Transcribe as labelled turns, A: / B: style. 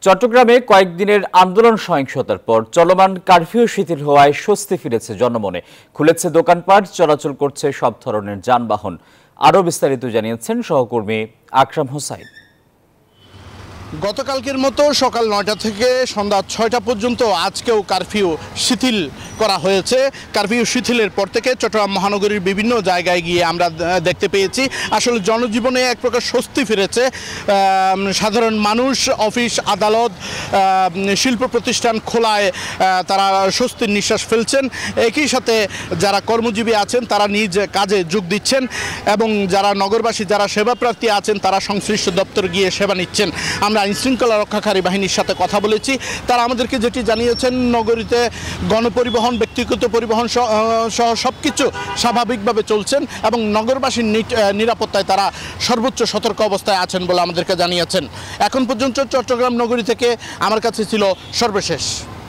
A: চট্টগ্রামে কয়েকদিনের আন্দোলন সহিংসতার পর চলমান কারফিউ শিথিল হওয়ায় স্বস্তি ফিরেছে জনমনে। খুলেছে দোকানপাট, চলাচল করছে সব ধরনের যানবাহন। আরও বিস্তারিত জানিয়েছেন সহকর্মী আকরাম হোসাইন।
B: গতকালকের মতো সকাল ৯টা থেকে সন্ধ্যা ৬টা পর্যন্ত আজকেও কারফিউ শিথিল করা হয়েছে। কারফিউ শিথিলের পর থেকে চট্টগ্রাম মহানগরীর বিভিন্ন জায়গায় গিয়ে আমরা দেখতে পেয়েছি আসলে জনজীবনে এক প্রকার স্বস্তি ফিরেছে। সাধারণ মানুষ অফিস আদালত শিল্প প্রতিষ্ঠান খোলায় তারা স্বস্তির নিঃশ্বাস ফেলছেন। একই সাথে যারা কর্মজীবী আছেন তারা নিজ কাজে যোগ দিচ্ছেন এবং যারা নগরবাসী যারা সেবাপ্রার্থী আছেন তারা সংশ্লিষ্ট দপ্তর গিয়ে সেবা নিচ্ছেন। আমরা আইনশৃঙ্খলা রক্ষাকারী বাহিনীর সাথে কথা বলেছি, তারা আমাদেরকে যেটি জানিয়েছেন নগরীতে গণপরিবহন ব্যক্তিগত পরিবহন সহ সব কিছু স্বাভাবিকভাবে চলছেন এবং নগরবাসীর নিরাপত্তায় তারা সর্বোচ্চ সতর্ক অবস্থায় আছেন বলে আমাদেরকে জানিয়েছেন। এখন পর্যন্ত চট্টগ্রাম নগরী থেকে আমার কাছে ছিল সর্বশেষ।